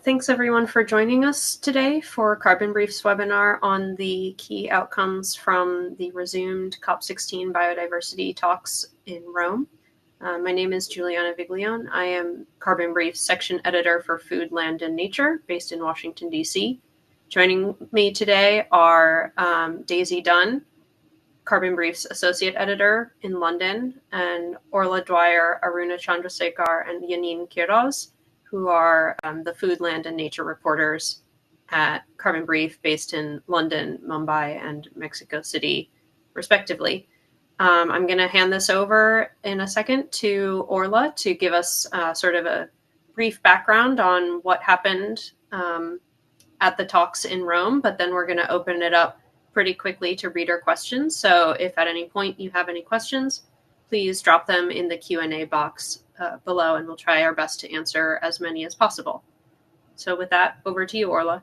Thanks everyone for joining us today for Carbon Brief's webinar on the key outcomes from the resumed COP16 biodiversity talks in Rome. My name is Giuliana Viglione. I am Carbon Brief's section editor for Food, Land, and Nature based in Washington, D.C. Joining me today are Daisy Dunne, Carbon Brief's associate editor in London, and Orla Dwyer, Aruna Chandrasekhar, and Yanine Quiroz, who are the food, land, and nature reporters at Carbon Brief based in London, Mumbai, and Mexico City, respectively. I'm going to hand this over in a second to Orla to give us sort of a brief background on what happened at the talks in Rome, but then we're going to open it up pretty quickly to reader questions. So if at any point you have any questions, please drop them in the Q&A box below, and we'll try our best to answer as many as possible. So with that, over to you, Orla.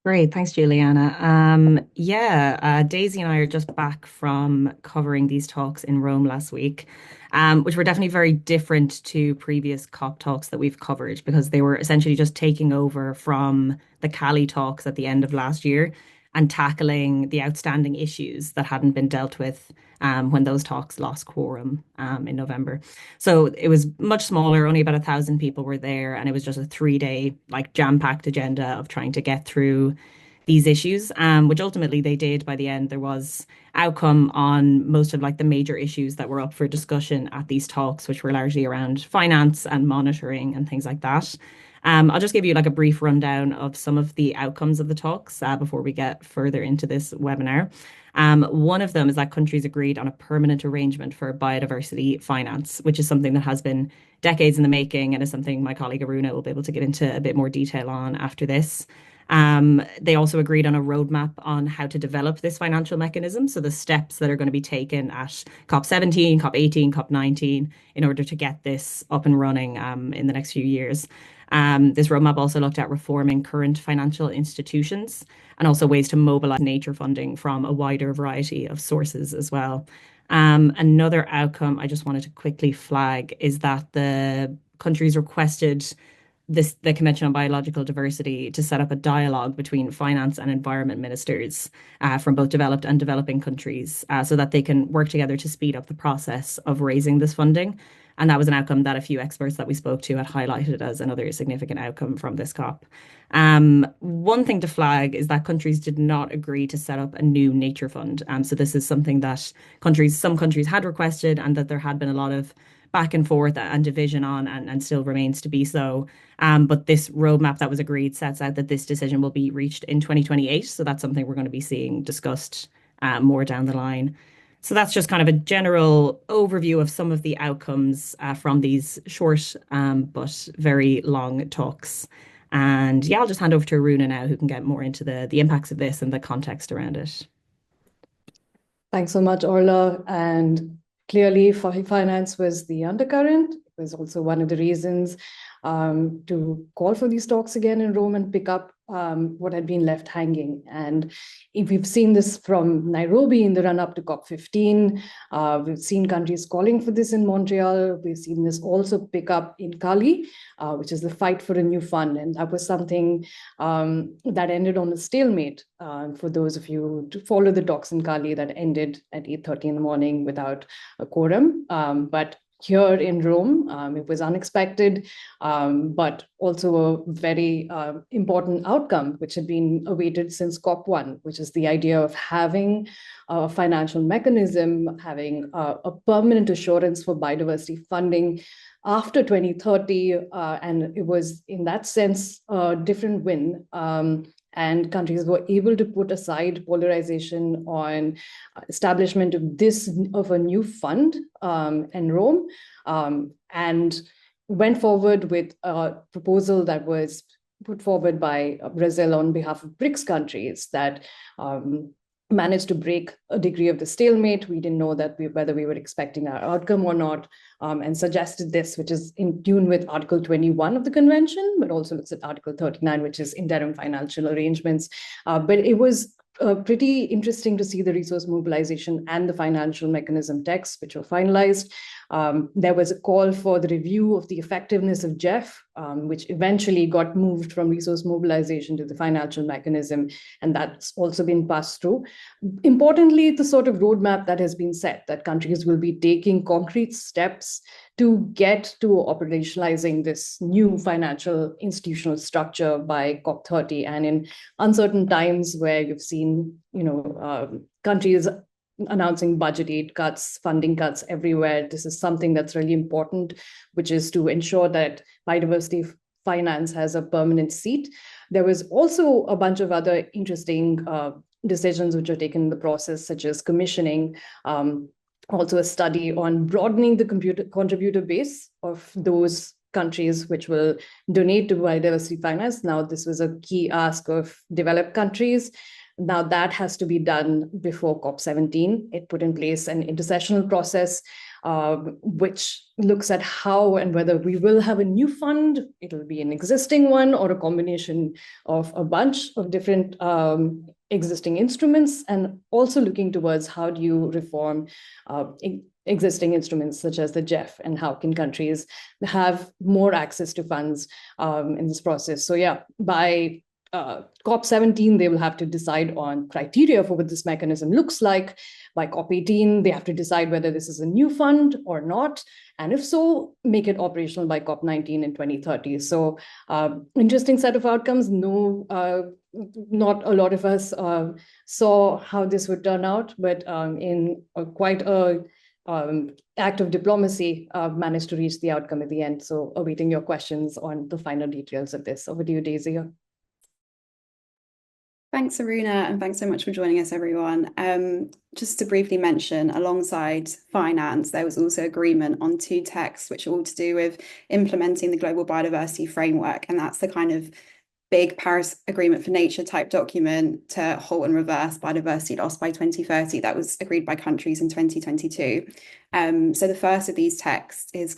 Great, thanks, Giuliana. Daisy and I are just back from covering these talks in Rome last week, which were definitely very different to previous COP talks that we've covered because they were essentially just taking over from the Cali talks at the end of last year and tackling the outstanding issues that hadn't been dealt with when those talks lost quorum in November. So it was much smaller, only about 1,000 people were there, and it was just a 3-day, jam-packed agenda of trying to get through these issues, which ultimately they did by the end. There was outcome on most of the major issues that were up for discussion at these talks, which were largely around finance and monitoring and things like that. I'll just give you a brief rundown of some of the outcomes of the talks before we get further into this webinar. One of them is that countries agreed on a permanent arrangement for biodiversity finance, which is something that has been decades in the making and is something my colleague Aruna will be able to get into a bit more detail on after this. They also agreed on a roadmap on how to develop this financial mechanism. So the steps that are going to be taken at COP17, COP18, COP19 in order to get this up and running in the next few years. This roadmap also looked at reforming current financial institutions and also ways to mobilize nature funding from a wider variety of sources as well. Another outcome I just wanted to quickly flag is that the countries requested the Convention on Biological Diversity to set up a dialogue between finance and environment ministers from both developed and developing countries so that they can work together to speed up the process of raising this funding. And that was an outcome that a few experts that we spoke to had highlighted as another significant outcome from this COP. One thing to flag is that countries did not agree to set up a new nature fund. So this is something that some countries had requested and that there had been a lot of back and forth and division on and still remains to be so. But this roadmap that was agreed sets out that this decision will be reached in 2028. So that's something we're going to be seeing discussed more down the line. So that's just kind of a general overview of some of the outcomes from these short but very long talks. And yeah, I'll just hand over to Aruna now, who can get more into the impacts of this and the context around it. Thanks so much, Orla. And clearly, finance was the undercurrent. It was also one of the reasons to call for these talks again in Rome and pick up what had been left hanging. And if we've seen this from Nairobi in the run-up to COP15, we've seen countries calling for this in Montreal. We've seen this also pick up in Cali, which is the fight for a new fund. And that was something that ended on a stalemate for those of you to follow the talks in Cali that ended at 8:30 in the morning without a quorum. But here in Rome, it was unexpected, but also a very important outcome, which had been awaited since COP1, which is the idea of having a financial mechanism, having a permanent assurance for biodiversity funding after 2030. And it was, in that sense, a different win. And countries were able to put aside polarization on establishment of a new fund in Rome, and went forward with a proposal that was put forward by Brazil on behalf of BRICS countries that managed to break a degree of the stalemate. We didn't know that whether we were expecting our outcome or not, and suggested this, which is in tune with Article 21 of the Convention, but also looks at Article 39, which is interim financial arrangements. But it was pretty interesting to see the resource mobilization and the financial mechanism texts, which were finalized. There was a call for the review of the effectiveness of GEF, which eventually got moved from resource mobilization to the financial mechanism, and that's also been passed through. Importantly, the sort of roadmap that has been set, that countries will be taking concrete steps to get to operationalizing this new financial institutional structure by COP30. And in uncertain times where you've seen, countries announcing budget aid cuts, funding cuts everywhere, this is something that's really important, which is to ensure that biodiversity finance has a permanent seat. There was also a bunch of other interesting decisions which are taken in the process, such as commissioning also a study on broadening the contributor base of those countries which will donate to biodiversity finance. Now, this was a key ask of developed countries. Now that has to be done before COP17. It put in place an intersessional process which looks at how and whether we will have a new fund, it'll be an existing one or a combination of a bunch of different existing instruments, and also looking towards how do you reform existing instruments such as the GEF, and how can countries have more access to funds in this process. So yeah, by COP17, they will have to decide on criteria for what this mechanism looks like. By COP18, they have to decide whether this is a new fund or not. And if so, make it operational by COP19 in 2030. So interesting set of outcomes. No, not a lot of us saw how this would turn out, but in quite a act of diplomacy, managed to reach the outcome at the end. So awaiting your questions on the final details of this. Over to you, Daisy. Thanks, Aruna, and thanks so much for joining us, everyone. Just to briefly mention, alongside finance, there was also agreement on 2 texts which are all to do with implementing the Global Biodiversity Framework, and that's the kind of big Paris Agreement for Nature type document to halt and reverse biodiversity loss by 2030 that was agreed by countries in 2022. So the first of these texts is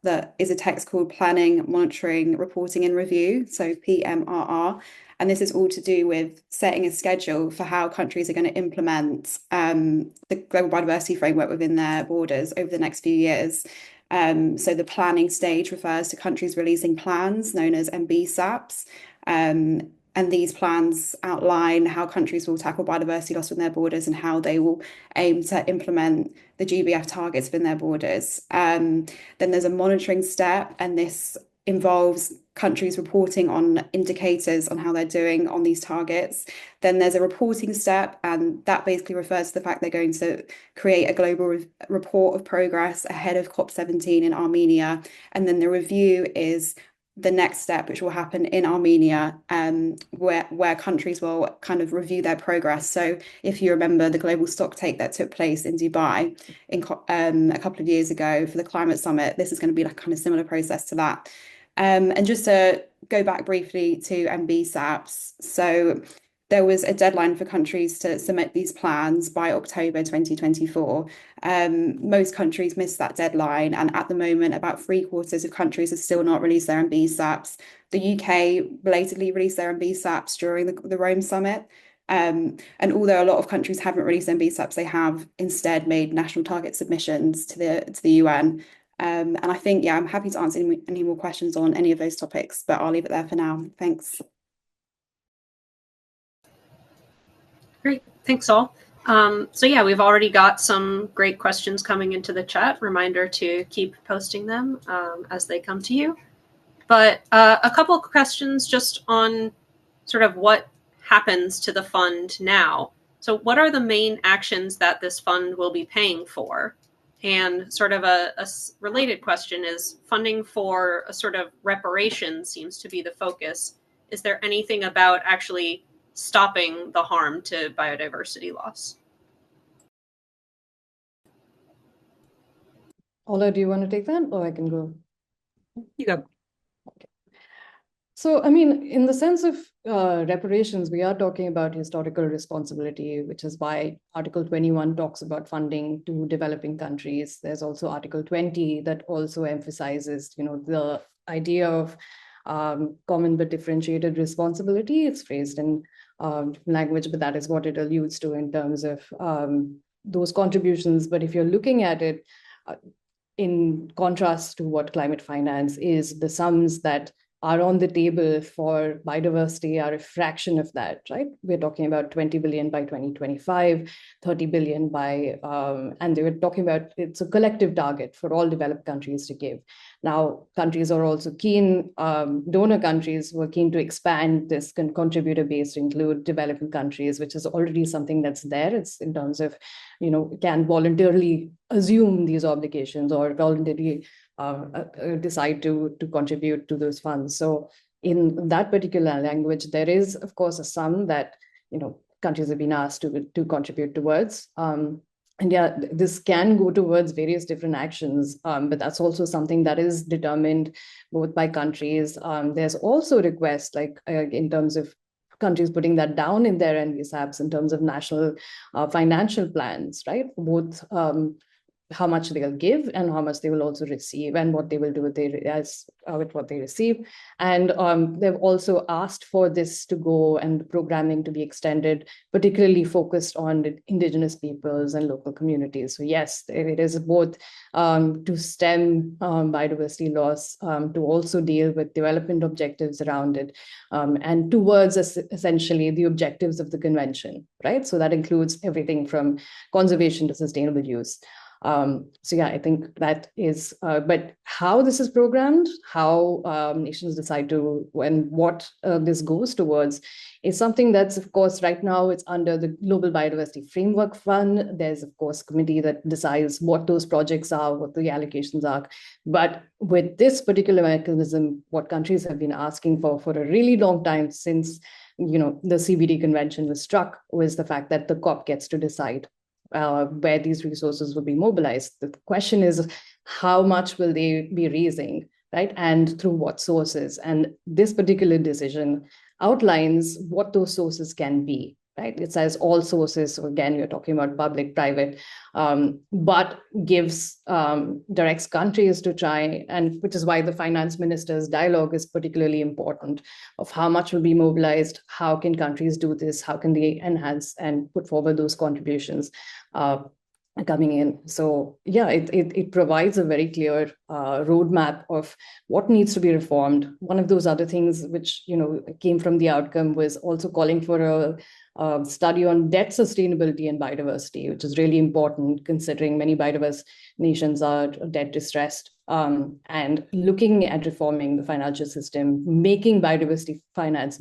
a text called Planning, Monitoring, Reporting and Review, so PMRR. And this is all to do with setting a schedule for how countries are going to implement the Global Biodiversity Framework within their borders over the next few years. So the planning stage refers to countries releasing plans known as MBSAPs. And these plans outline how countries will tackle biodiversity loss within their borders and how they will aim to implement the GBF targets within their borders. Then there's a monitoring step, and this involves countries reporting on indicators on how they're doing on these targets. Then there's a reporting step, and that basically refers to the fact they're going to create a global report of progress ahead of COP17 in Armenia. And then the review is the next step, which will happen in Armenia, where countries will kind of review their progress. So if you remember the global stocktake that took place in Dubai a couple of years ago for the climate summit, this is going to be like kind of similar process to that. And just to go back briefly to MBSAPs, so there was a deadline for countries to submit these plans by October 2024. Most countries missed that deadline, and at the moment, about 3/4 of countries have still not released their MBSAPs. The UK belatedly released their MBSAPs during the Rome summit. And although a lot of countries haven't released MBSAPs, they have instead made national target submissions to the UN. And I think, yeah, I'm happy to answer any more questions on any of those topics, but I'll leave it there for now. Thanks. Great, thanks all. So yeah, we've already got some great questions coming into the chat. Reminder to keep posting them as they come to you. But a couple of questions just on sort of what happens to the fund now. So what are the main actions that this fund will be paying for? And sort of a related question is, funding for a sort of reparation seems to be the focus. Is there anything about actually stopping the harm to biodiversity loss? Orla, do you want to take that, or I can go? You go. Okay. So, I mean, in the sense of reparations, we are talking about historical responsibility, which is why Article 21 talks about funding to developing countries. There's also Article 20 that also emphasizes, the idea of common but differentiated responsibility. It's phrased in language, but that is what it alludes to in terms of those contributions. But if you're looking at it, in contrast to what climate finance is, the sums that are on the table for biodiversity are a fraction of that, right? We're talking about 20 billion by 2025, 30 billion by, and they were talking about, it's a collective target for all developed countries to give. Now, countries are also keen, donor countries were keen to expand this contributor base to include developing countries, which is already something that's there. It's in terms of, can voluntarily assume these obligations or voluntarily decide to contribute to those funds. So in that particular language, there is, of course, a sum that countries have been asked to contribute towards. And yeah, this can go towards various different actions, but that's also something that is determined both by countries. There's also requests like in terms of countries putting that down in their NVSAPs in terms of national financial plans, right? Both how much they'll give and how much they will also receive and what they will do with what they receive. And they've also asked for this to go and programming to be extended, particularly focused on indigenous peoples and local communities. So yes, it is both to stem biodiversity loss, to also deal with development objectives around it, and towards essentially the objectives of the convention, right? So that includes everything from conservation to sustainable use. So yeah, I think that is, but how this is programmed, how nations decide to, and what this goes towards is something that's, of course, right now it's under the Global Biodiversity Framework Fund. There's, of course, a committee that decides what those projects are, what the allocations are. But with this particular mechanism, what countries have been asking for a really long time since, the CBD convention was struck, was the fact that the COP gets to decide where these resources will be mobilized. The question is, how much will they be raising, right? And through what sources? And this particular decision outlines what those sources can be, right? It says all sources. So again, you're talking about public, private, but directs countries to try, and which is why the finance ministers' dialogue is particularly important, of how much will be mobilized, how can countries do this, how can they enhance and put forward those contributions coming in. So yeah, it provides a very clear roadmap of what needs to be reformed. One of those other things which came from the outcome was also calling for a study on debt sustainability and biodiversity, which is really important considering many biodiverse nations are debt distressed, and looking at reforming the financial system, making biodiversity finance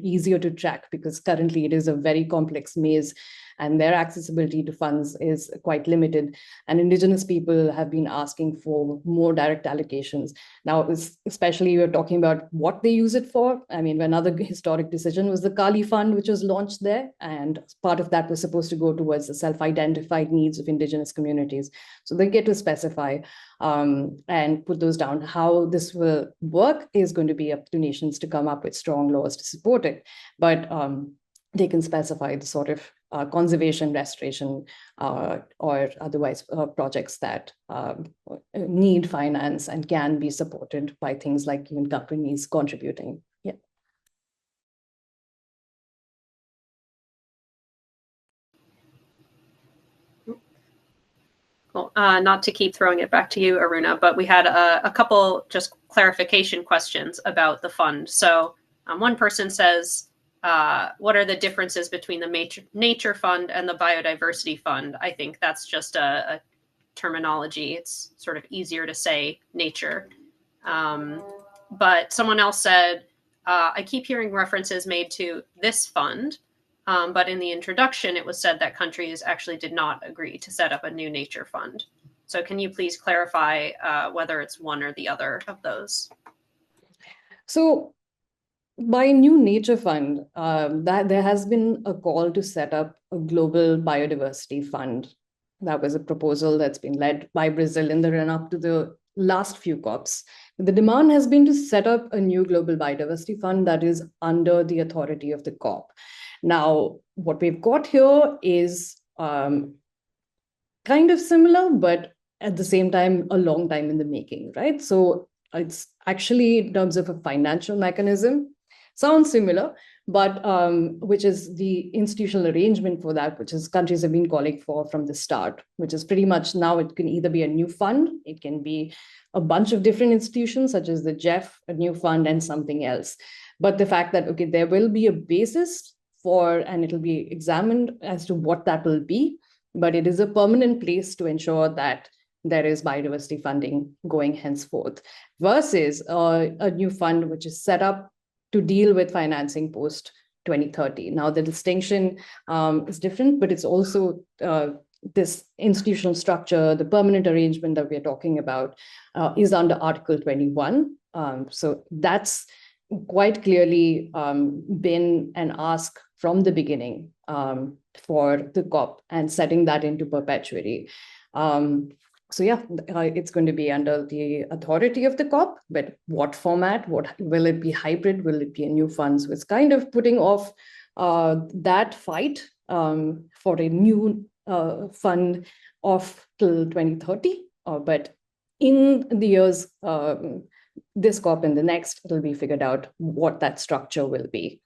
easier to track, because currently it is a very complex maze and their accessibility to funds is quite limited. And indigenous people have been asking for more direct allocations. Now, especially we're talking about what they use it for. I mean, another historic decision was the Kali Fund, which was launched there. And part of that was supposed to go towards the self-identified needs of indigenous communities. So they get to specify and put those down. How this will work is going to be up to nations to come up with strong laws to support it. But they can specify the sort of conservation, restoration, or otherwise projects that need finance and can be supported by things like even companies contributing. Yeah. Cool. Not to keep throwing it back to you, Aruna, but we had a couple just clarification questions about the fund. So one person says, what are the differences between the nature fund and the biodiversity fund? I think that's just a terminology. It's sort of easier to say nature. But someone else said, I keep hearing references made to this fund, but in the introduction, it was said that countries actually did not agree to set up a new nature fund. So can you please clarify whether it's one or the other of those? So by new nature fund, that there has been a call to set up a global biodiversity fund. That was a proposal that's been led by Brazil in the run-up to the last few COPs. The demand has been to set up a new global biodiversity fund that is under the authority of the COP. Now, what we've got here is kind of similar, but at the same time, a long time in the making, right? So it's actually in terms of a financial mechanism, sounds similar, but which is the institutional arrangement for that, which is countries have been calling for from the start, which is pretty much now it can either be a new fund, it can be a bunch of different institutions such as the GEF, a new fund, and something else. But the fact that, okay, there will be a basis for, and it'll be examined as to what that will be, but it is a permanent place to ensure that there is biodiversity funding going henceforth, versus a new fund which is set up to deal with financing post 2030. Now, the distinction is different, but it's also this institutional structure, the permanent arrangement that we're talking about is under Article 21. So that's quite clearly been an ask from the beginning for the COP and setting that into perpetuity. So yeah, it's going to be under the authority of the COP, but what format? What will it be? Hybrid? Will it be a new fund? So it's kind of putting off that fight for a new fund of till 2030. But in the years, this COP and the next, it'll be figured out what that structure will be.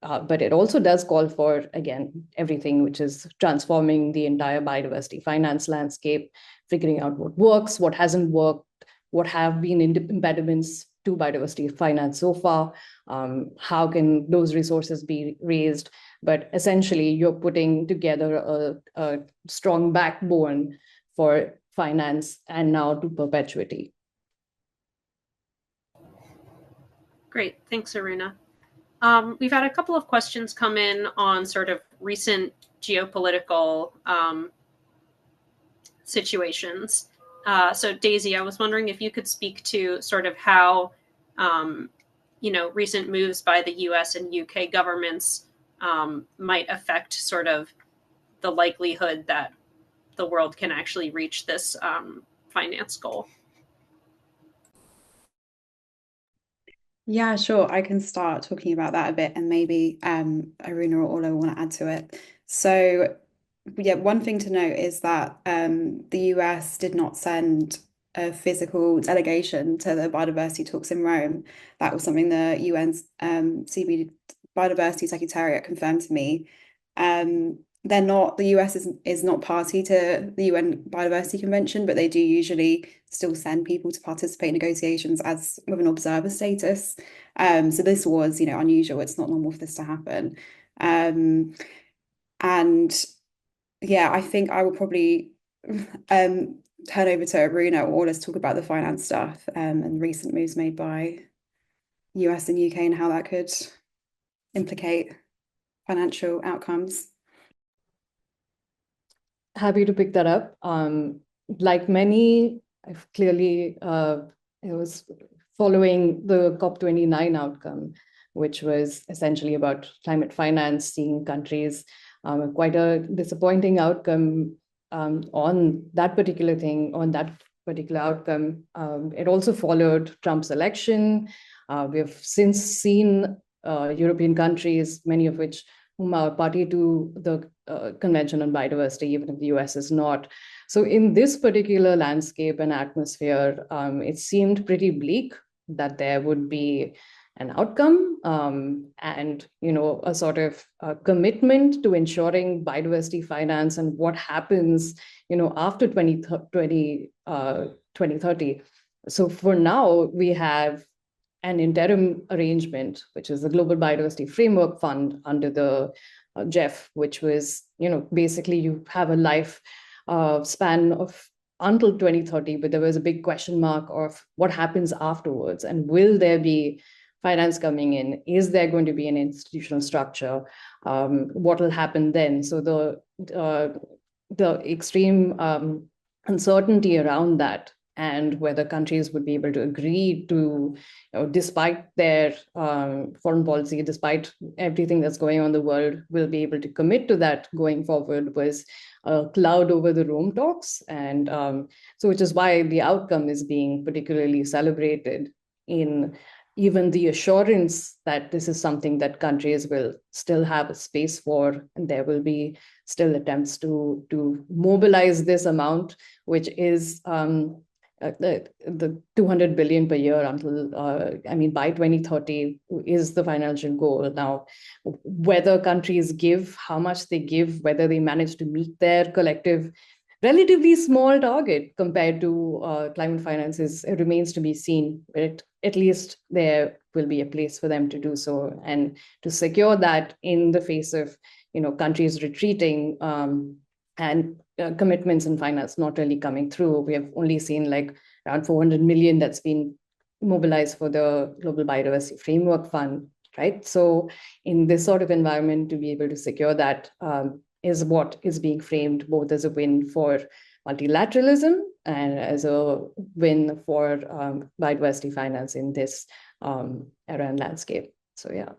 But it also does call for, again, everything which is transforming the entire biodiversity finance landscape, figuring out what works, what hasn't worked, what have been impediments to biodiversity finance so far, how can those resources be raised. But essentially, you're putting together a strong backbone for finance and now to perpetuity. Great, thanks, Aruna. We've had a couple of questions come in on sort of recent geopolitical situations. So Daisy, I was wondering if you could speak to sort of how, recent moves by the US and UK governments might affect sort of the likelihood that the world can actually reach this finance goal. Yeah, sure. I can start talking about that a bit, and maybe Aruna or Orla will want to add to it. So, yeah, one thing to note is that the US did not send a physical delegation to the biodiversity talks in Rome. That was something the UN's Biodiversity Secretariat confirmed to me. They're not, the US is not party to the UN Biodiversity Convention, but they do usually still send people to participate in negotiations as with an observer status. So this was, unusual. It's not normal for this to happen. And yeah, I think I will probably turn over to Aruna or let's talk about the finance stuff and recent moves made by US and UK and how that could implicate financial outcomes. Happy to pick that up. Like many, I've clearly it was following the COP29 outcome, which was essentially about climate finance, seeing countries quite a disappointing outcome on that particular thing, on that particular outcome. It also followed Trump's election. We have since seen European countries, many of which whom are party to the Convention on Biodiversity, even if the US is not. So in this particular landscape and atmosphere, it seemed pretty bleak that there would be an outcome and a sort of commitment to ensuring biodiversity finance and what happens after 2030. So for now, we have an interim arrangement, which is the Global Biodiversity Framework Fund under the GEF, which was, basically you have a life span of until 2030, but there was a big question mark of what happens afterwards, and will there be finance coming in? Is there going to be an institutional structure? What will happen then? So the extreme uncertainty around that, and whether countries would be able to agree to, despite their foreign policy, despite everything that's going on in the world, will be able to commit to that going forward, was a cloud over the Rome talks. And so which is why the outcome is being particularly celebrated, in even the assurance that this is something that countries will still have a space for, and there will be still attempts to mobilize this amount, which is the 200 billion per year until, by 2030 is the financial goal. Now, whether countries give, how much they give, whether they manage to meet their collective relatively small target compared to climate finance it remains to be seen. But at least there will be a place for them to do so, and to secure that in the face of countries retreating and commitments in finance not really coming through. We have only seen like around 400 million that's been mobilized for the Global Biodiversity Framework Fund, right? So in this sort of environment, to be able to secure that is what is being framed both as a win for multilateralism and as a win for biodiversity finance in this era and landscape. So yeah.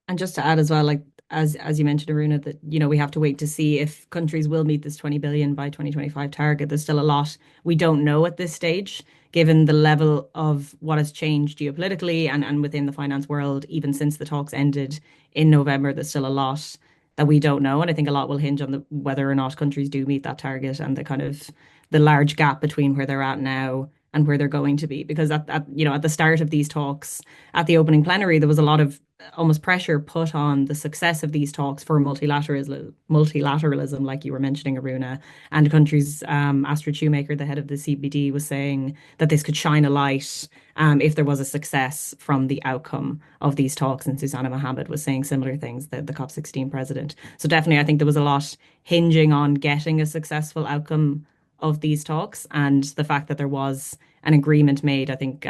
And just to add as well, like as you mentioned, Aruna, that we have to wait to see if countries will meet this 20 billion by 2025 target. There's still a lot we don't know at this stage, given the level of what has changed geopolitically and within the finance world, even since the talks ended in November. There's still a lot that we don't know, and I think a lot will hinge on whether or not countries do meet that target and the kind of the large gap between where they're at now and where they're going to be. Because at the start of these talks, at the opening plenary, there was a lot of almost pressure put on the success of these talks for multilateralism, like you were mentioning, Aruna, and countries. Astrid Shoemaker, the head of the CBD, was saying that this could shine a light if there was a success from the outcome of these talks, and Susanna Mohammed was saying similar things, the COP16 president. So definitely, I think there was a lot hinging on getting a successful outcome of these talks, and the fact that there was an agreement made. I think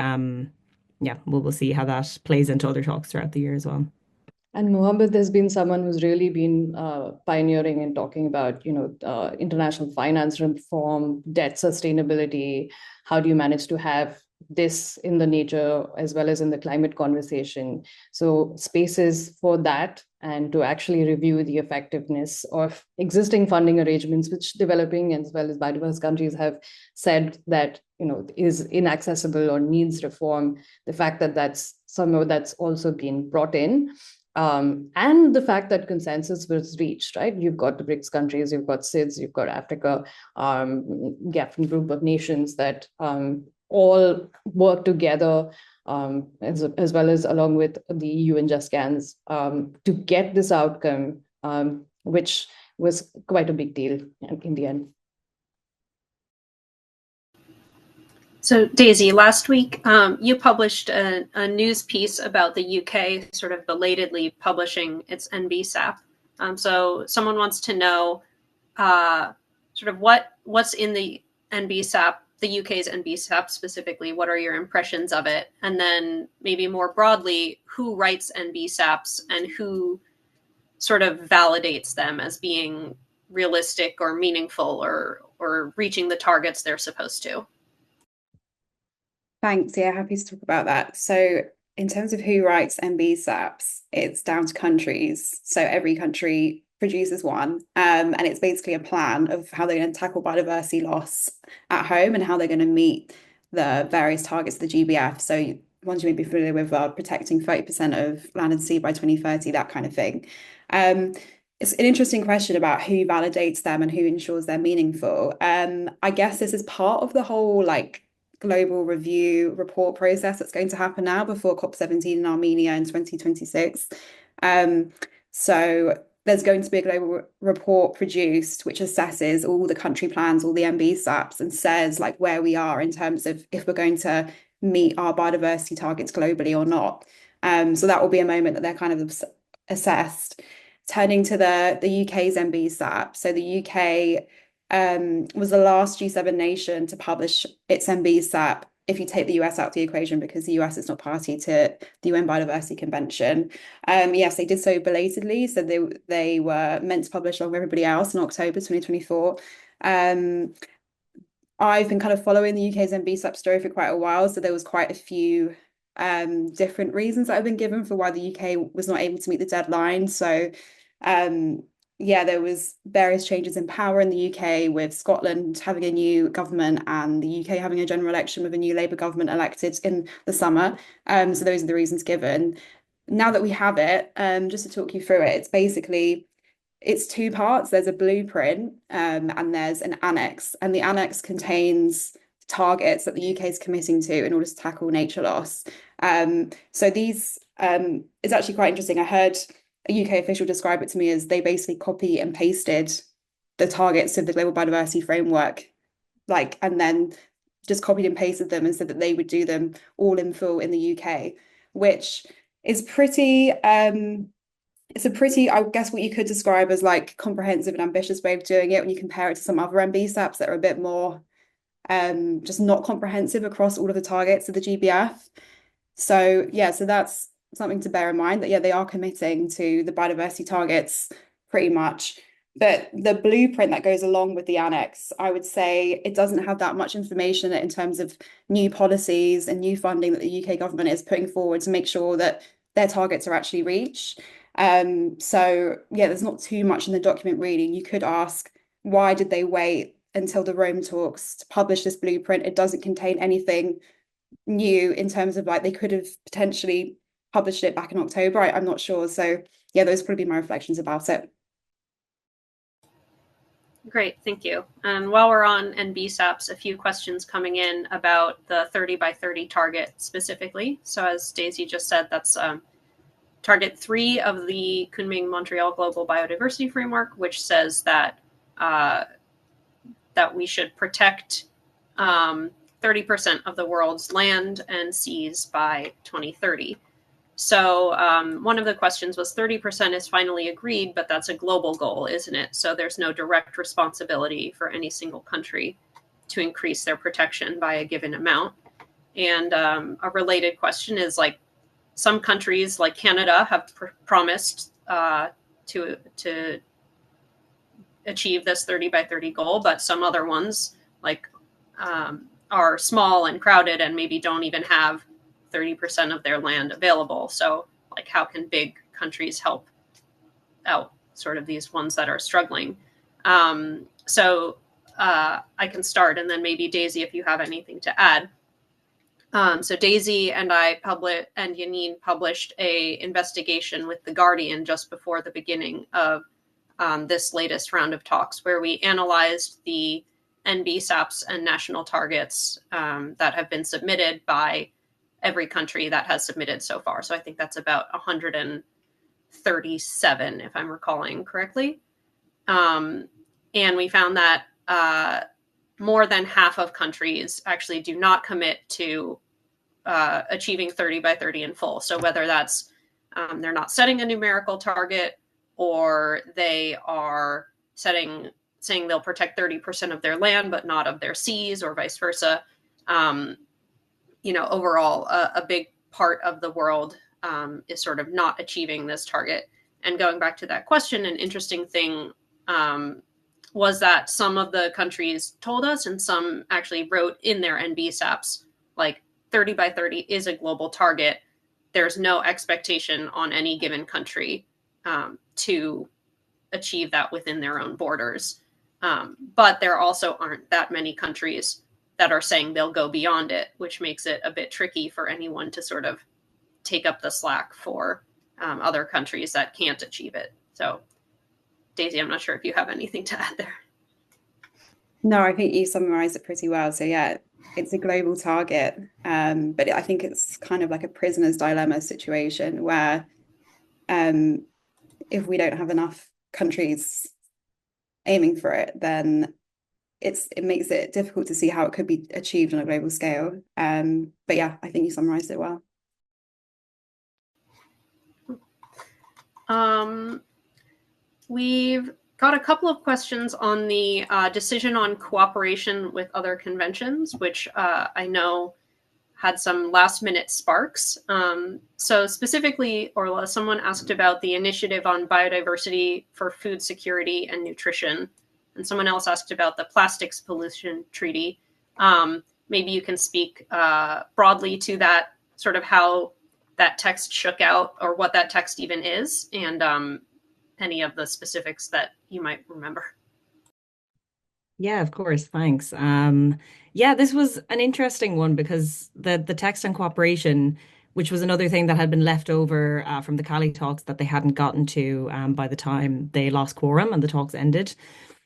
we'll see how that plays into other talks throughout the year as well. And Mohammed has been someone who's really been pioneering and talking about, international finance reform, debt sustainability. How do you manage to have this in the nature as well as in the climate conversation? So spaces for that, and to actually review the effectiveness of existing funding arrangements, which developing as well as biodiverse countries have said that is inaccessible or needs reform. The fact that that's also been brought in. And the fact that consensus was reached, right? You've got the BRICS countries, you've got SIDS, you've got Africa, GAFN group of nations that all work together, as well as along with the EU and JustGans to get this outcome, which was quite a big deal in the end. So Daisy, last week you published a news piece about the UK sort of belatedly publishing its NBSAP. So someone wants to know sort of what's in the NBSAP, the UK's NBSAP specifically. What are your impressions of it? And then maybe more broadly, who writes NBSAPs and who sort of validates them as being realistic or meaningful or reaching the targets they're supposed to? Thanks. Yeah, happy to talk about that. So in terms of who writes NBSAPs, it's down to countries. So every country produces one, and it's basically a plan of how they're going to tackle biodiversity loss at home and how they're going to meet the various targets of the GBF. So ones you may be familiar with are protecting 30% of land and sea by 2030, that kind of thing. It's an interesting question about who validates them and who ensures they're meaningful. I guess this is part of the whole global review report process that's going to happen now before COP17 in Armenia in 2026. So there's going to be a global report produced which assesses all the country plans, all the NBSAPs, and says where we are in terms of if we're going to meet our biodiversity targets globally or not. So that will be a moment that they're kind of assessed. Turning to the UK's NBSAP. So the UK was the last G7 nation to publish its NBSAP if you take the US out of the equation, because the US is not party to the UN Biodiversity Convention. Yes, they did so belatedly. So they were meant to publish along with everybody else in October 2024. I've been kind of following the UK's NBSAP story for quite a while. So there was quite a few different reasons that have been given for why the UK was not able to meet the deadline. So there was various changes in power in the UK, with Scotland having a new government and the UK having a general election with a new Labour government elected in the summer. So those are the reasons given. Now that we have it, just to talk you through it, it's two parts. There's a blueprint and there's an annex, and the annex contains targets that the UK is committing to in order to tackle nature loss. So these is actually quite interesting. I heard a UK official describe it to me as they basically copy and pasted the targets of the Global Biodiversity Framework, and then just copied and pasted them and said that they would do them all in full in the UK, which is pretty it's a pretty, I guess, what you could describe as like comprehensive and ambitious way of doing it when you compare it to some other MBSAPs that are a bit more just not comprehensive across all of the targets of the GBF. So yeah, so that's something to bear in mind, that yeah, they are committing to the biodiversity targets pretty much. But the blueprint that goes along with the annex, I would say it doesn't have that much information in terms of new policies and new funding that the UK government is putting forward to make sure that their targets are actually reached. So yeah, there's not too much in the document really. You could ask, why did they wait until the Rome talks to publish this blueprint? It doesn't contain anything new in terms of like they could have potentially published it back in October. I'm not sure. So yeah, those would probably be my reflections about it. Great, thank you. And while we're on NBSAPs, a few questions coming in about the 30 by 30 target specifically. So as Daisy just said, that's target 3 of the Kunming-Montreal Global Biodiversity Framework, which says that that we should protect 30% of the world's land and seas by 2030. So one of the questions was 30% is finally agreed, but that's a global goal, isn't it? So there's no direct responsibility for any single country to increase their protection by a given amount. And a related question is, like, some countries like Canada have promised to achieve this 30 by 30 goal, but some other ones like are small and crowded and maybe don't even have 30% of their land available. So like, how can big countries help out sort of these ones that are struggling? So I can start, and then maybe Daisy, if you have anything to add. So Daisy and I and Yanine published a investigation with The Guardian just before the beginning of this latest round of talks, where we analyzed the NBSAPs and national targets that have been submitted by every country that has submitted so far. So I think that's about 137, if I'm recalling correctly. And we found that more than half of countries actually do not commit to achieving 30 by 30 in full. So whether that's they're not setting a numerical target, or they are saying they'll protect 30% of their land but not of their seas, or vice versa. Overall, a big part of the world is sort of not achieving this target. And going back to that question, an interesting thing was that some of the countries told us, and some actually wrote in their NBSAPs, like, 30 by 30 is a global target. There's no expectation on any given country to achieve that within their own borders. But there also aren't that many countries that are saying they'll go beyond it, which makes it a bit tricky for anyone to sort of take up the slack for other countries that can't achieve it. So, Daisy, I'm not sure if you have anything to add there. No, I think you summarized it pretty well. So yeah, it's a global target, but I think it's kind of like a prisoner's dilemma situation where if we don't have enough countries aiming for it, then it makes it difficult to see how it could be achieved on a global scale. But yeah, I think you summarized it well. We've got a couple of questions on the decision on cooperation with other conventions, which I know had some last minute sparks. So specifically, Orla, someone asked about the initiative on biodiversity for food security and nutrition. And someone else asked about the plastics pollution treaty. Maybe you can speak broadly to that, sort of how that text shook out, or what that text even is, and any of the specifics that you might remember. Yeah, of course. Thanks. Yeah, this was an interesting one because the text on cooperation, which was another thing that had been left over from the Cali talks that they hadn't gotten to by the time they lost quorum and the talks ended.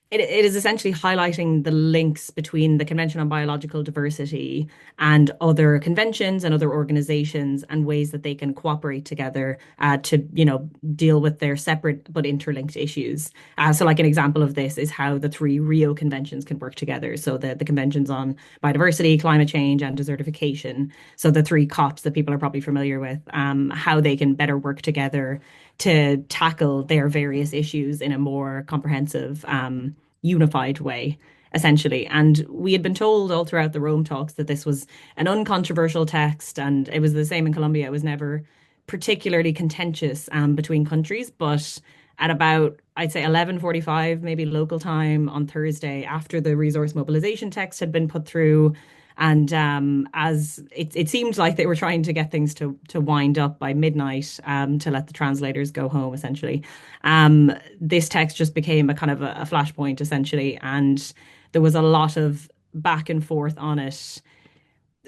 It is essentially highlighting the links between the Convention on Biological Diversity and other conventions and other organizations and ways that they can cooperate together to, deal with their separate but interlinked issues. So like an example of this is how the three Rio conventions can work together. So the conventions on biodiversity, climate change, and desertification. So the three COPs that people are probably familiar with, how they can better work together to tackle their various issues in a more comprehensive, unified way, essentially. And we had been told all throughout the Rome talks that this was an uncontroversial text, and it was the same in Colombia. It was never particularly contentious between countries, but at about, I'd say, 11:45, maybe local time on Thursday, after the resource mobilization text had been put through, and as it seemed like they were trying to get things to wind up by midnight, to let the translators go home, essentially. This text just became a kind of a flashpoint, essentially, and there was a lot of back and forth on it,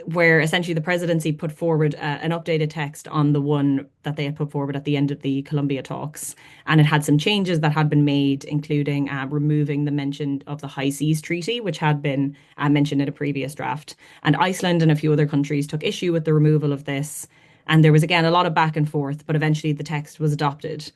where essentially the presidency put forward an updated text on the one that they had put forward at the end of the Colombia talks. And it had some changes that had been made, including removing the mention of the High Seas Treaty, which had been mentioned in a previous draft. And Iceland and a few other countries took issue with the removal of this. And there was, again, a lot of back and forth, but eventually the text was adopted,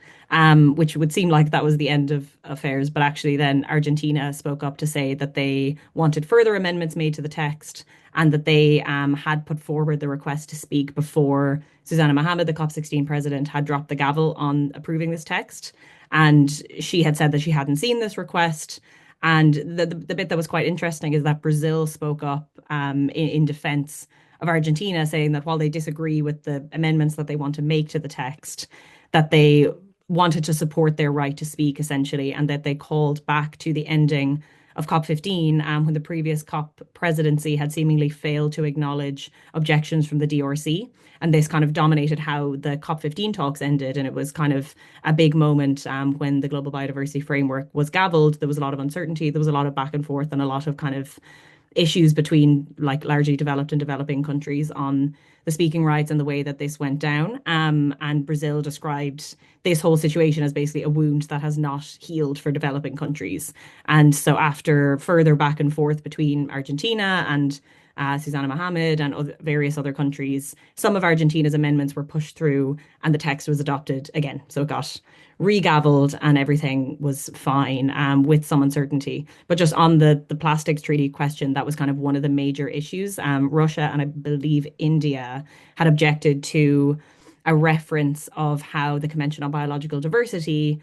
which would seem like that was the end of affairs. But actually, then Argentina spoke up to say that they wanted further amendments made to the text and that they had put forward the request to speak before Susanna Mohammed, the COP16 president, had dropped the gavel on approving this text. And she had said that she hadn't seen this request. And the bit that was quite interesting is that Brazil spoke up in defense of Argentina, saying that while they disagree with the amendments that they want to make to the text, that they wanted to support their right to speak, essentially, and that they called back to the ending of COP15, when the previous COP presidency had seemingly failed to acknowledge objections from the DRC. And this kind of dominated how the COP15 talks ended. And it was kind of a big moment when the Global Biodiversity Framework was gavelled. There was a lot of uncertainty, there was a lot of back and forth, and a lot of kind of issues between like largely developed and developing countries on the speaking rights and the way that this went down. And Brazil described this whole situation as basically a wound that has not healed for developing countries. And so after further back and forth between Argentina and Susanna Mohammed and various other countries, some of Argentina's amendments were pushed through and the text was adopted again. So it got regavelled and everything was fine, with some uncertainty. But just on the plastics treaty question, that was kind of one of the major issues. Russia and I believe India had objected to a reference of how the Convention on Biological Diversity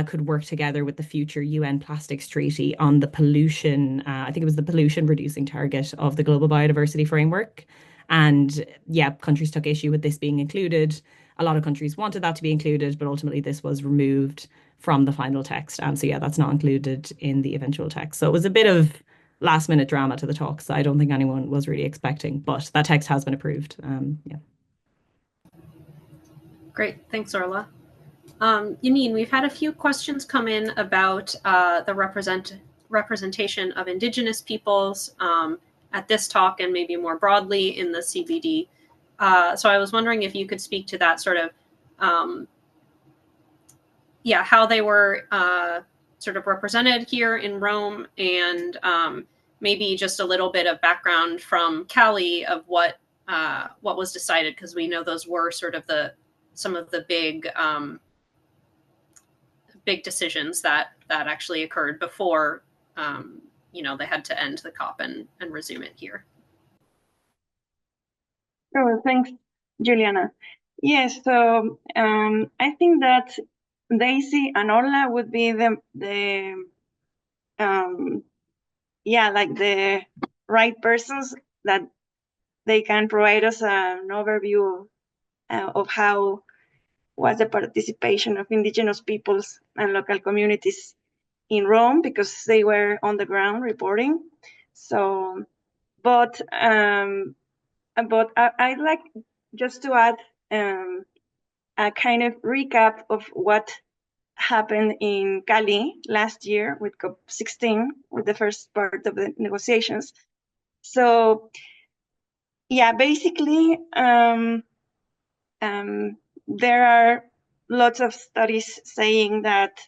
could work together with the future UN plastics treaty on the pollution. I think it was the pollution reducing target of the Global Biodiversity Framework. And yeah, countries took issue with this being included. A lot of countries wanted that to be included, but ultimately this was removed from the final text. And so yeah, that's not included in the eventual text. So it was a bit of last minute drama to the talks. I don't think anyone was really expecting, but that text has been approved. Yeah. Great, thanks, Orla. Yanine, we've had a few questions come in about the representation of Indigenous peoples at this talk and maybe more broadly in the CBD. So I was wondering if you could speak to that sort of, how they were sort of represented here in Rome, and maybe just a little bit of background from Cali of what was decided, because we know those were sort of some of the big decisions that actually occurred before they had to end the COP and resume it here. Oh, thanks, Giuliana. Yes, so I think that Daisy and Orla would be the right persons that they can provide us an overview of how was the participation of Indigenous peoples and local communities in Rome, because they were on the ground reporting. So, but I'd like just to add a kind of recap of what happened in Cali last year with COP16, with the first part of the negotiations. So, yeah, basically, there are lots of studies saying that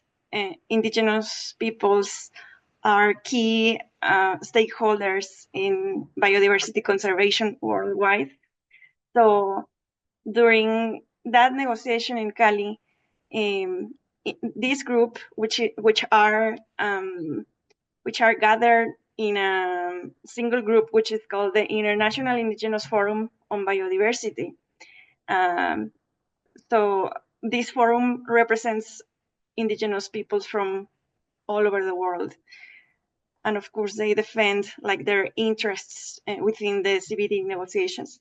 Indigenous peoples are key stakeholders in biodiversity conservation worldwide. So during that negotiation in Cali, this group, which are gathered in a single group, which is called the International Indigenous Forum on Biodiversity. So this forum represents indigenous peoples from all over the world. And of course, they defend like their interests within the CBD negotiations.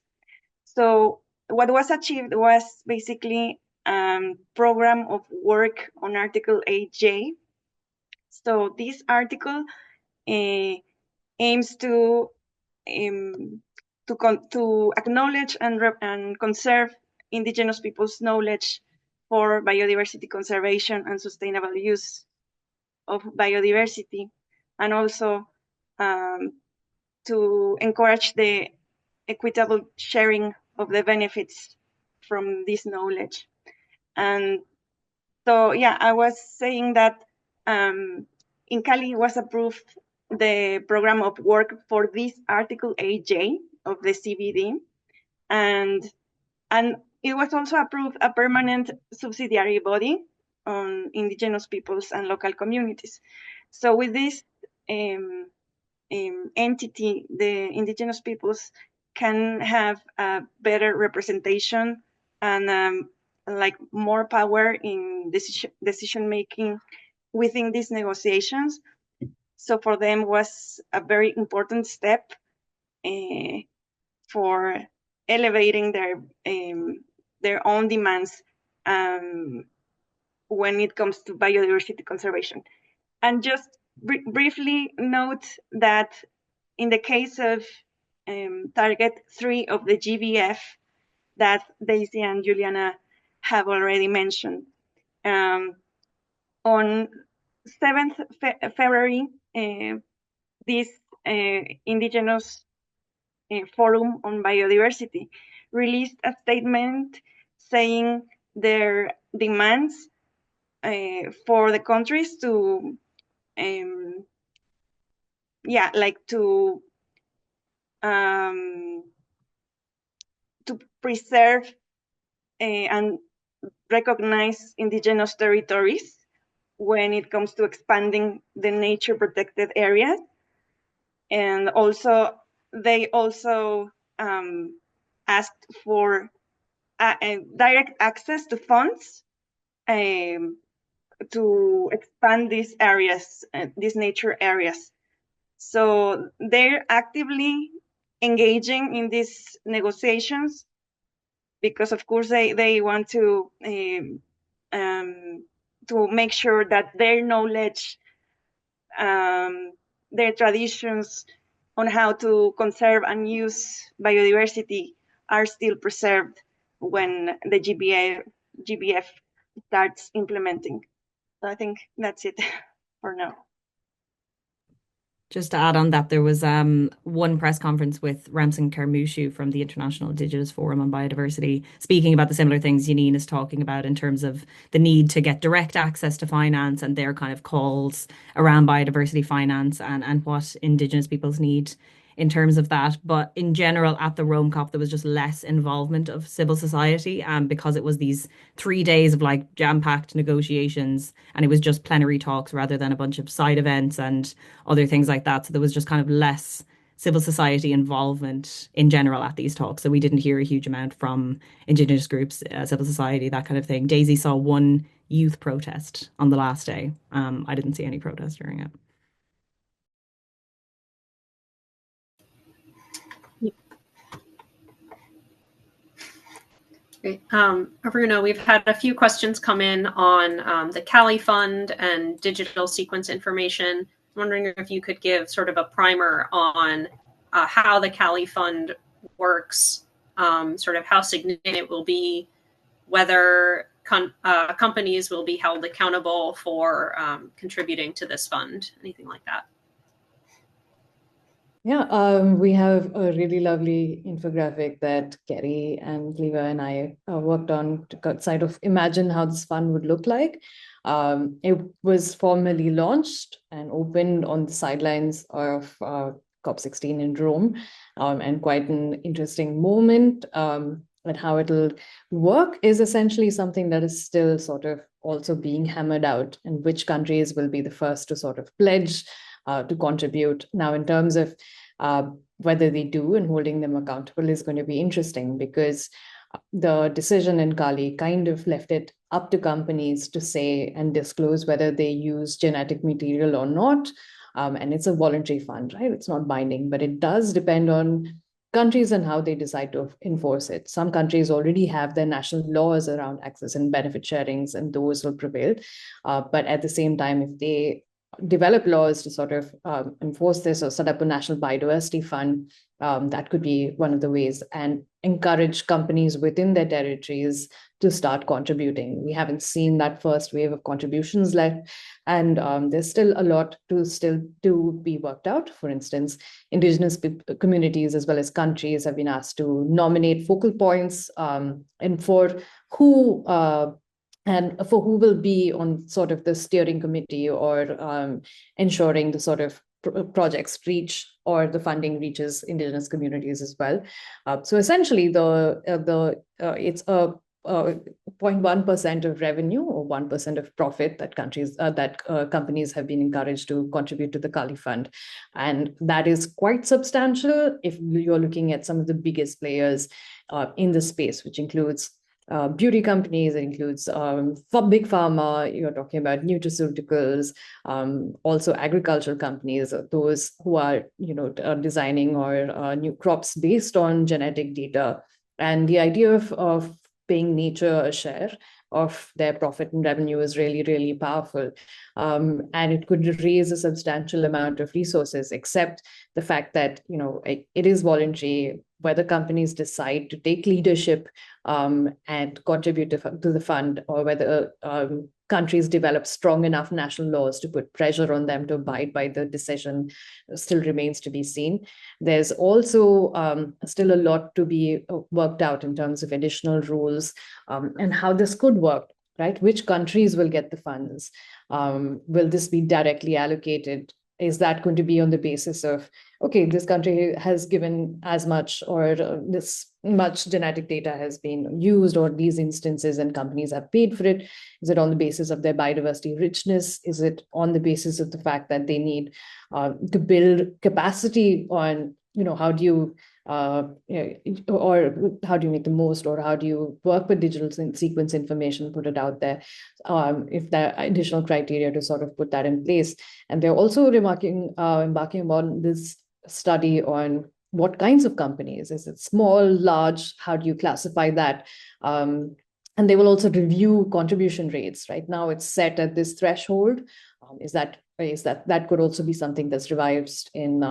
So what was achieved was basically a program of work on Article 8J. So this article aims to acknowledge and conserve indigenous people's knowledge for biodiversity conservation and sustainable use of biodiversity, and also to encourage the equitable sharing of the benefits from this knowledge. And so, yeah, I was saying that in Cali was approved the program of work for this Article 8J of the CBD, and it was also approved a permanent subsidiary body on indigenous peoples and local communities. So with this entity, the indigenous peoples can have a better representation and like more power in decision making within these negotiations. So for them was a very important step for elevating their own demands when it comes to biodiversity conservation. And just briefly note that in the case of Target 3 of the GBF that Daisy and Giuliana have already mentioned, on 7th February, this Indigenous Forum on Biodiversity released a statement saying their demands for the countries to preserve and recognize indigenous territories when it comes to expanding the nature protected areas. And also, they also asked for direct access to funds to expand these areas, these nature areas. So they're actively engaging in these negotiations because, of course, they want to make sure that their knowledge, their traditions on how to conserve and use biodiversity are still preserved when the GBF starts implementing. So I think that's it for now. Just to add on that, there was one press conference with Ramsin Kermushu from the International Indigenous Forum on Biodiversity, speaking about the similar things Yanine is talking about in terms of the need to get direct access to finance and their kind of calls around biodiversity finance and what Indigenous peoples need in terms of that. But in general, at the Rome COP, there was just less involvement of civil society because it was these 3 days of like jam-packed negotiations, and it was just plenary talks rather than a bunch of side events and other things like that. So there was just kind of less civil society involvement in general at these talks. So we didn't hear a huge amount from Indigenous groups, civil society, that kind of thing. Daisy saw one youth protest on the last day. I didn't see any protest during it. Great. Aruna, we've had a few questions come in on the Cali Fund and digital sequence information. I'm wondering if you could give sort of a primer on how the Cali Fund works, sort of how significant it will be, whether companies will be held accountable for contributing to this fund, anything like that. Yeah, we have a really lovely infographic that Kerry and Cleva and I worked on to kind of imagine how this fund would look like. It was formally launched and opened on the sidelines of COP16 in Rome, and quite an interesting moment. And how it'll work is essentially something that is still sort of also being hammered out, and which countries will be the first to sort of pledge to contribute. Now, in terms of whether they do and holding them accountable is going to be interesting, because the decision in Kali kind of left it up to companies to say and disclose whether they use genetic material or not. And it's a voluntary fund, right? It's not binding, but it does depend on countries and how they decide to enforce it. Some countries already have their national laws around access and benefit sharings, and those will prevail. But at the same time, if they develop laws to sort of enforce this or set up a national biodiversity fund, that could be one of the ways, and encourage companies within their territories to start contributing. We haven't seen that first wave of contributions left, and there's still a lot to be worked out. For instance, indigenous communities as well as countries have been asked to nominate focal points, and for who will be on sort of the steering committee, or ensuring the sort of projects reach, or the funding reaches indigenous communities as well. So essentially, it's a 0.1% of revenue or 1% of profit that companies have been encouraged to contribute to the Kali Fund, and that is quite substantial if you're looking at some of the biggest players in the space, which includes beauty companies, it includes big pharma, you're talking about nutraceuticals, also agricultural companies, those who are designing or new crops based on genetic data. And the idea of paying nature a share of their profit and revenue is really, really powerful. And it could raise a substantial amount of resources, except the fact that it is voluntary. Whether companies decide to take leadership and contribute to the fund, or whether countries develop strong enough national laws to put pressure on them to abide by the decision, still remains to be seen. There's also still a lot to be worked out in terms of additional rules and how this could work, right? Which countries will get the funds? Will this be directly allocated? Is that going to be on the basis of, okay, this country has given as much, or this much genetic data has been used, or these instances and companies have paid for it? Is it on the basis of their biodiversity richness? Is it on the basis of the fact that they need to build capacity on, how do you or how do you make the most, or how do you work with digital sequence information, put it out there, if there are additional criteria to sort of put that in place. And they're also embarking on this study on what kinds of companies. Is it small, large? How do you classify that? And they will also review contribution rates. Right now it's set at this threshold. That could also be something that's revised from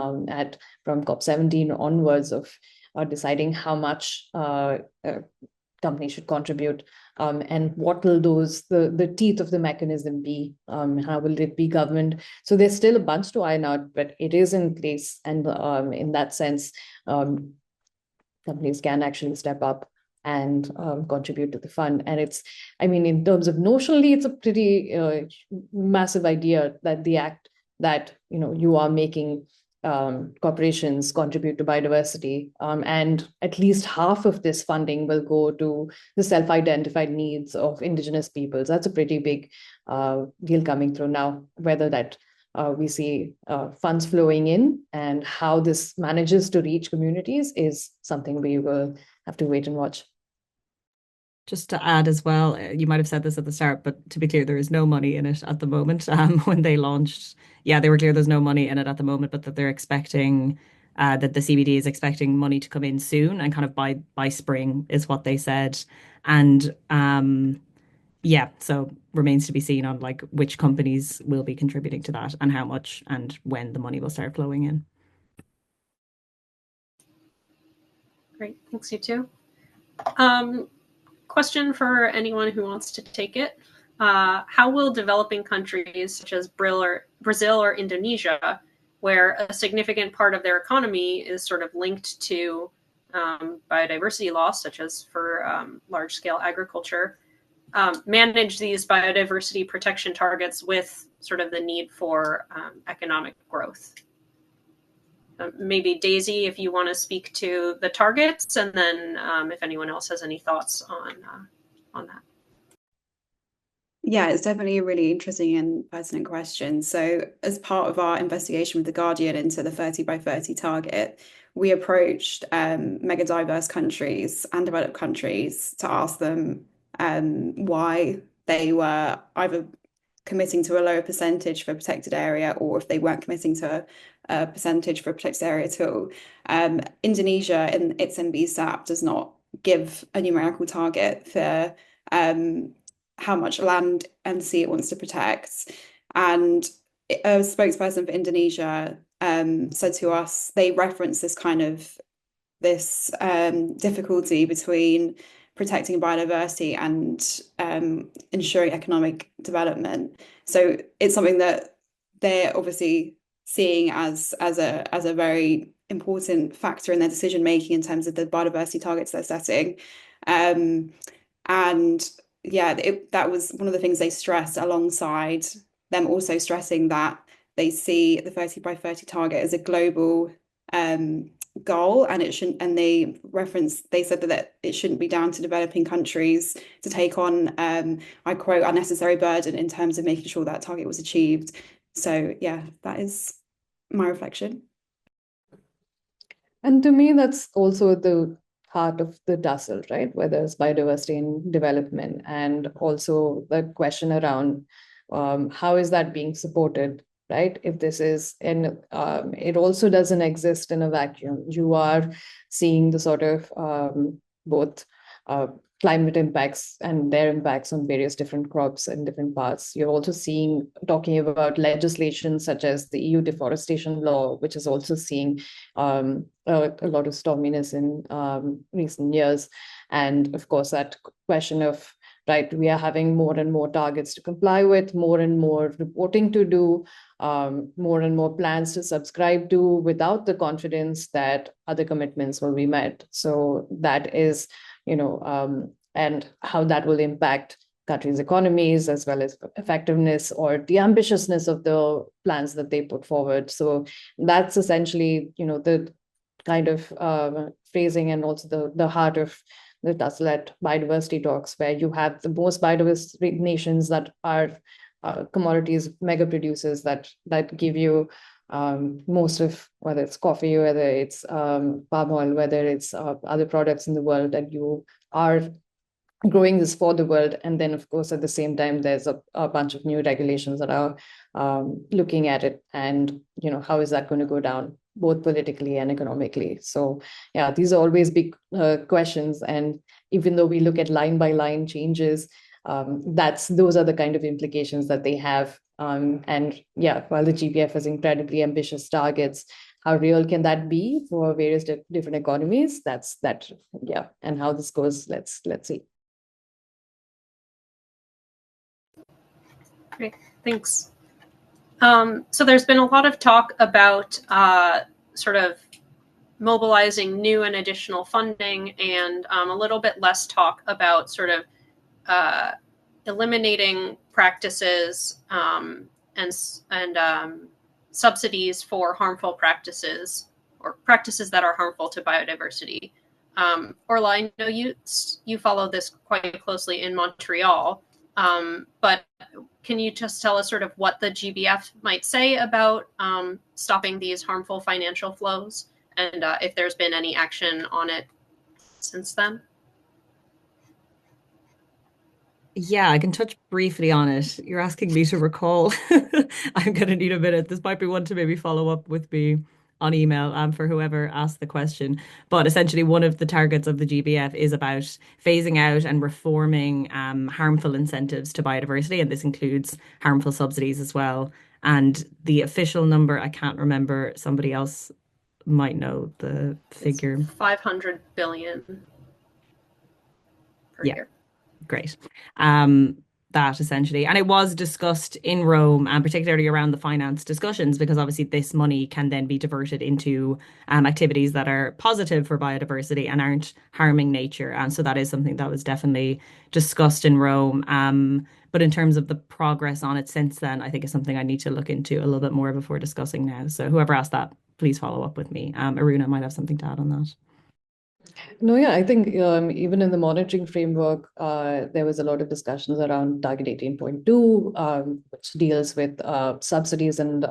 COP17 onwards, of deciding how much companies should contribute, and what will the teeth of the mechanism be, how will it be governed. So there's still a bunch to iron out, but it is in place, and in that sense, companies can actually step up and contribute to the fund. And in terms of notionally, it's a pretty massive idea that the act that you are making corporations contribute to biodiversity, and at least half of this funding will go to the self-identified needs of indigenous peoples. That's a pretty big deal coming through now. Whether that we see funds flowing in, and how this manages to reach communities, is something we will have to wait and watch. Just to add as well, you might have said this at the start, but to be clear, there is no money in it at the moment. When they launched, they were clear there's no money in it at the moment, but that they're expecting that the CBD is expecting money to come in soon, and kind of by spring is what they said. And so remains to be seen on like which companies will be contributing to that, and how much, and when the money will start flowing in. Great, thanks, you too. Question for anyone who wants to take it. How will developing countries such as Brazil or Indonesia where a significant part of their economy is sort of linked to biodiversity loss, such as for large-scale agriculture, manage these biodiversity protection targets with sort of the need for economic growth. Maybe Daisy, if you want to speak to the targets, and then if anyone else has any thoughts on that. Yeah, it's definitely a really interesting and pertinent question. So as part of our investigation with The Guardian into the 30 by 30 target, we approached mega diverse countries and developed countries to ask them why they were either committing to a lower percentage for a protected area, or if they weren't committing to a percentage for a protected area at all. Indonesia in its NBSAP does not give a numerical target for how much land and sea it wants to protect. And a spokesperson for Indonesia said to us, they referenced this difficulty between protecting biodiversity and ensuring economic development. So it's something that they're obviously seeing as a very important factor in their decision making in terms of the biodiversity targets they're setting. And yeah, that was one of the things they stressed, alongside them also stressing that they see the 30 by 30 target as a global goal, and it shouldn't, and they said that it shouldn't be down to developing countries to take on, I quote, unnecessary burden in terms of making sure that target was achieved. So yeah, that is my reflection. And to me, that's also the heart of the tussle, right? Whether it's biodiversity and development, and also the question around how is that being supported, right? If this is, and it also doesn't exist in a vacuum. You are seeing the sort of both climate impacts and their impacts on various different crops in different parts. You're also talking about legislation such as the EU deforestation law, which is also seeing a lot of storminess in recent years. And of course, that question of, right, we are having more and more targets to comply with, more and more reporting to do, more and more plans to subscribe to, without the confidence that other commitments will be met. So that is, and how that will impact countries' economies, as well as effectiveness or the ambitiousness of the plans that they put forward. So that's essentially, the kind of phrasing, and also the heart of the tussle at biodiversity talks, where you have the most biodiverse nations that are commodities mega producers that give you most of, whether it's coffee, whether it's palm oil, whether it's other products in the world, that you are growing this for the world. And then, of course, at the same time, there's a bunch of new regulations that are looking at it, and how is that going to go down, both politically and economically. So yeah, these are always big questions, and even though we look at line by line changes, those are the kind of implications that they have. And yeah, while the GBF has incredibly ambitious targets, how real can that be for various different economies? Yeah, and how this goes, let's see. Great, thanks. So there's been a lot of talk about sort of mobilizing new and additional funding, and a little bit less talk about sort of eliminating practices and subsidies for harmful practices, or practices that are harmful to biodiversity. Orla, I know you follow this quite closely in Montreal, but can you just tell us sort of what the GBF might say about stopping these harmful financial flows, and if there's been any action on it since then? Yeah, I can touch briefly on it. You're asking me to recall. I'm going to need a minute. This might be one to maybe follow up with me on email for whoever asked the question. But essentially, one of the targets of the GBF is about phasing out and reforming harmful incentives to biodiversity, and this includes harmful subsidies as well. And the official number, I can't remember. Somebody else might know the figure. It's 500 billion per year. Great. that essentially. And it was discussed in Rome, and particularly around the finance discussions, because obviously this money can then be diverted into activities that are positive for biodiversity and aren't harming nature. And so that is something that was definitely discussed in Rome. But in terms of the progress on it since then, I think is something I need to look into a little bit more before discussing now. So whoever asked that, please follow up with me. Aruna might have something to add on that. No, yeah, I think even in the monitoring framework, there was a lot of discussions around Target 18.2, which deals with subsidies and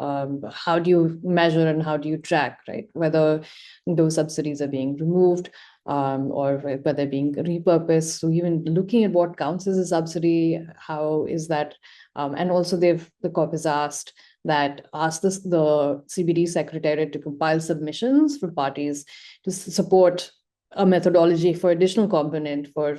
how do you measure and how do you track, right? Whether those subsidies are being removed or whether they're being repurposed. So even looking at what counts as a subsidy, how is that? And also the COP has asked the CBD Secretariat to compile submissions for parties to support a methodology for additional component for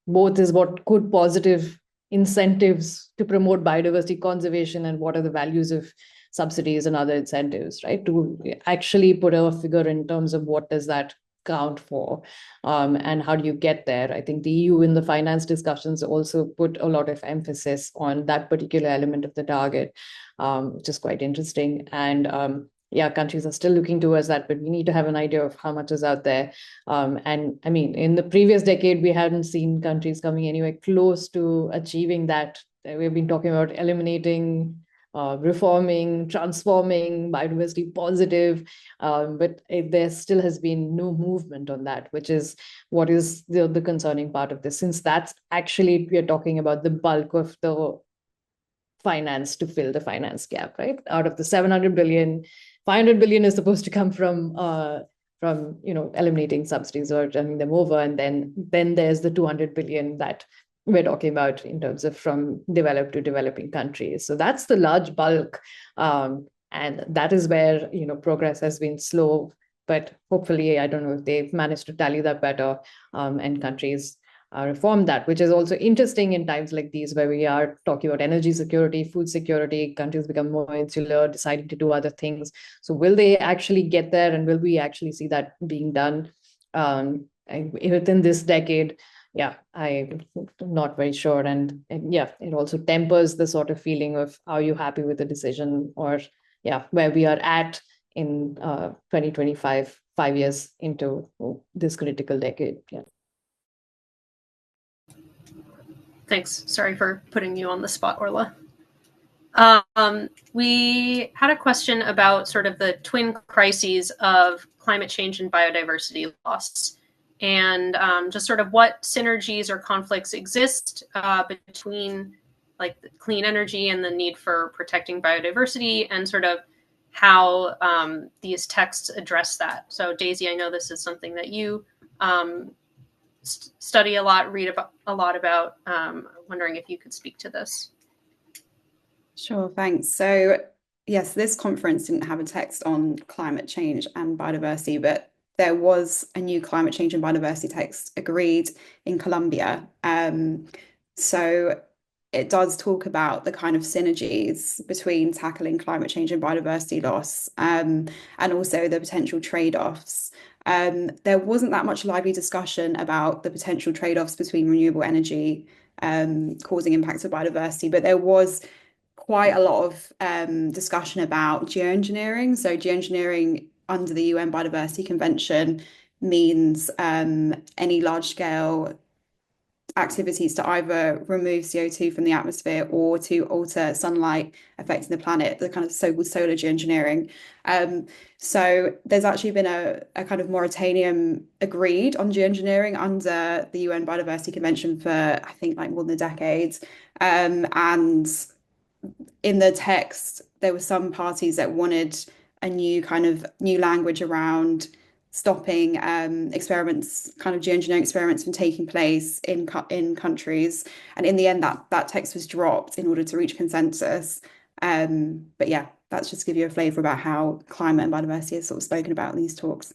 both is what could positive incentives to promote biodiversity conservation and what are the values of subsidies and other incentives, right? To actually put a figure in terms of what does that count for and how do you get there. I think the EU in the finance discussions also put a lot of emphasis on that particular element of the target, which is quite interesting. And yeah, countries are still looking towards that, but we need to have an idea of how much is out there. And I mean, in the previous decade, we hadn't seen countries coming anywhere close to achieving that. We've been talking about eliminating, reforming, transforming, biodiversity positive, but there still has been no movement on that, which is what is the concerning part of this, since that's actually, we're talking about the bulk of the finance to fill the finance gap, right? Out of the 700 billion, 500 billion is supposed to come from eliminating subsidies or turning them over, and then there's the 200 billion that we're talking about in terms of from developed to developing countries. So that's the large bulk, and that is where progress has been slow. But hopefully, I don't know if they've managed to tally that better, and countries reform that, which is also interesting in times like these where we are talking about energy security, food security, countries become more insular, deciding to do other things. So will they actually get there, and will we actually see that being done within this decade? Yeah, I'm not very sure. And yeah, it also tempers the sort of feeling of, are you happy with the decision, or yeah, where we are at in 2025, 5 years into this critical decade. Yeah. Thanks. Sorry for putting you on the spot, Orla. We had a question about sort of the twin crises of climate change and biodiversity loss, and just sort of what synergies or conflicts exist between like clean energy and the need for protecting biodiversity, and sort of how these texts address that. So Daisy, I know this is something that you study a lot, read a lot about. Wondering if you could speak to this. Sure, thanks. So yes, this conference didn't have a text on climate change and biodiversity, but there was a new climate change and biodiversity text agreed in Colombia. So it does talk about the kind of synergies between tackling climate change and biodiversity loss, and also the potential trade-offs. There wasn't that much lively discussion about the potential trade-offs between renewable energy causing impacts of biodiversity, but there was quite a lot of discussion about geoengineering. So geoengineering under the UN Biodiversity Convention means any large-scale activities to either remove CO2 from the atmosphere or to alter sunlight affecting the planet, the kind of so-called solar geoengineering. So there's actually been a kind of moratorium agreed on geoengineering under the UN Biodiversity Convention for, I think, like more than a decade. And in the text, there were some parties that wanted a new language around stopping experiments, kind of geoengineering experiments from taking place in countries. And in the end, that text was dropped in order to reach consensus. But yeah, that's just to give you a flavour about how climate and biodiversity is sort of spoken about in these talks.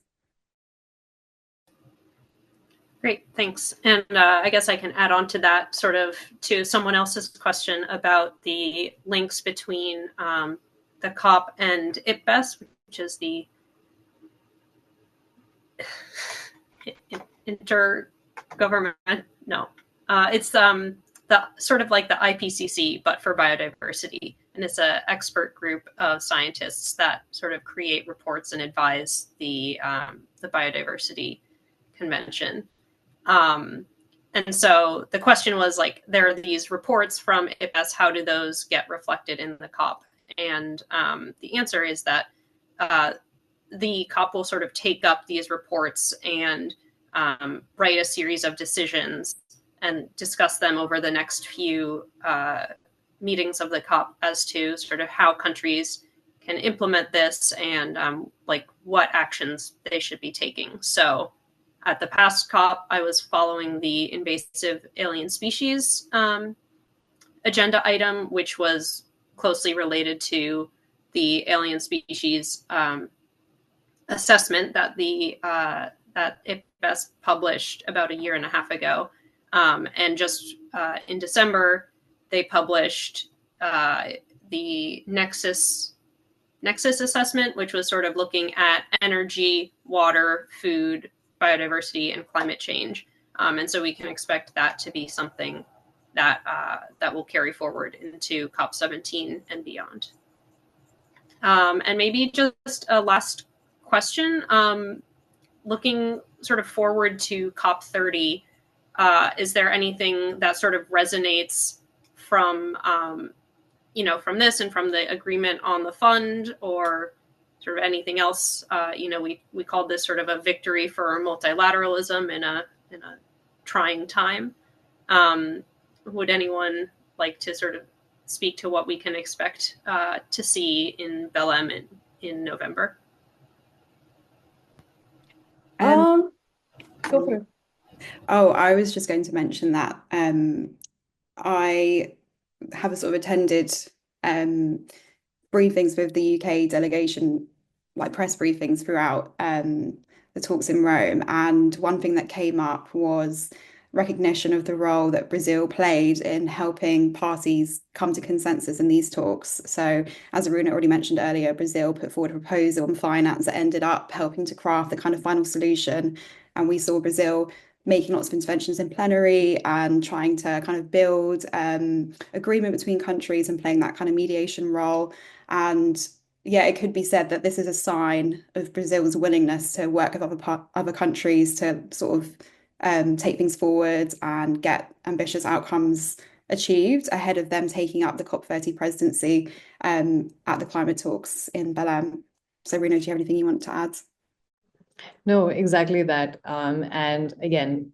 Great, thanks. And I guess I can add on to that, sort of to someone else's question about the links between the COP and IPBES, which is the it's the sort of like the IPCC, but for biodiversity. And it's an expert group of scientists that sort of create reports and advise the Biodiversity Convention. And so the question was like, there are these reports from IPBES, how do those get reflected in the COP? And the answer is that the COP will sort of take up these reports and write a series of decisions and discuss them over the next few meetings of the COP as to sort of how countries can implement this and like what actions they should be taking. So at the past COP, I was following the invasive alien species agenda item, which was closely related to the alien species assessment that that IPBES published about 1.5 years ago. And just in December, they published the Nexus assessment, which was sort of looking at energy, water, food, biodiversity, and climate change. And so we can expect that to be something that that will carry forward into COP17 and beyond. And maybe just a last question, looking sort of forward to COP30, is there anything that sort of resonates from, from this and from the agreement on the fund, or sort of anything else? We called this sort of a victory for multilateralism in a trying time. Would anyone like to sort of speak to what we can expect to see in Belém in November? Go for it. Oh, I was just going to mention that I have sort of attended briefings with the UK delegation, like press briefings throughout the talks in Rome. And one thing that came up was recognition of the role that Brazil played in helping parties come to consensus in these talks. So as Aruna already mentioned earlier, Brazil put forward a proposal on finance that ended up helping to craft the kind of final solution. And we saw Brazil making lots of interventions in plenary and trying to kind of build agreement between countries and playing that kind of mediation role. And yeah, it could be said that this is a sign of Brazil's willingness to work with other countries to sort of take things forward and get ambitious outcomes achieved ahead of them taking up the COP30 presidency at the climate talks in Belém. So, Rino, do you have anything you want to add? No, exactly that. And again,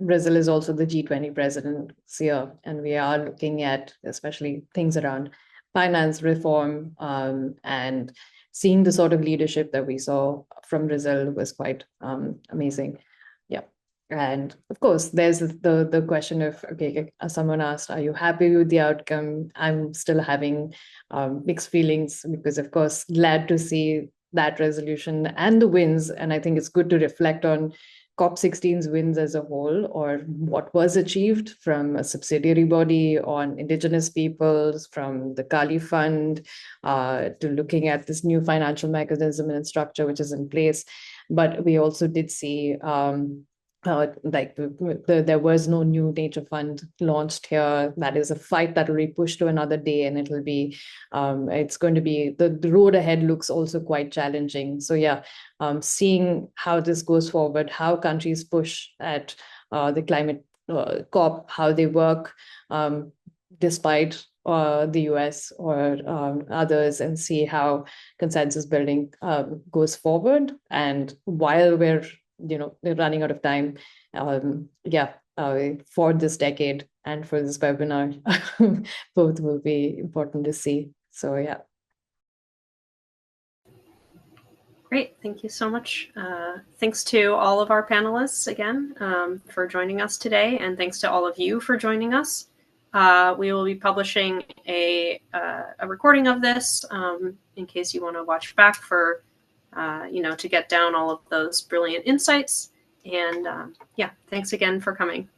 Brazil is also the G20 president this year, and we are looking at especially things around finance reform, and seeing the sort of leadership that we saw from Brazil was quite amazing. Yeah. And of course, there's the question of, okay, someone asked, are you happy with the outcome? I'm still having mixed feelings because, of course, glad to see that resolution and the wins. And I think it's good to reflect on COP16's wins as a whole, or what was achieved from a subsidiary body on indigenous peoples, from the Kali Fund, to looking at this new financial mechanism and structure which is in place. But we also did see there was no new nature fund launched here. That is a fight that will be pushed to another day, and it'll be it's going to be the road ahead looks also quite challenging. So yeah, seeing how this goes forward, how countries push at the climate COP, how they work despite the US or others, and see how consensus building goes forward. And while we're running out of time, for this decade and for this webinar, both will be important to see. So yeah. Great, thank you so much. Thanks to all of our panelists again for joining us today, and thanks to all of you for joining us. We will be publishing a recording of this in case you want to watch back for to get down all of those brilliant insights. And yeah, thanks again for coming.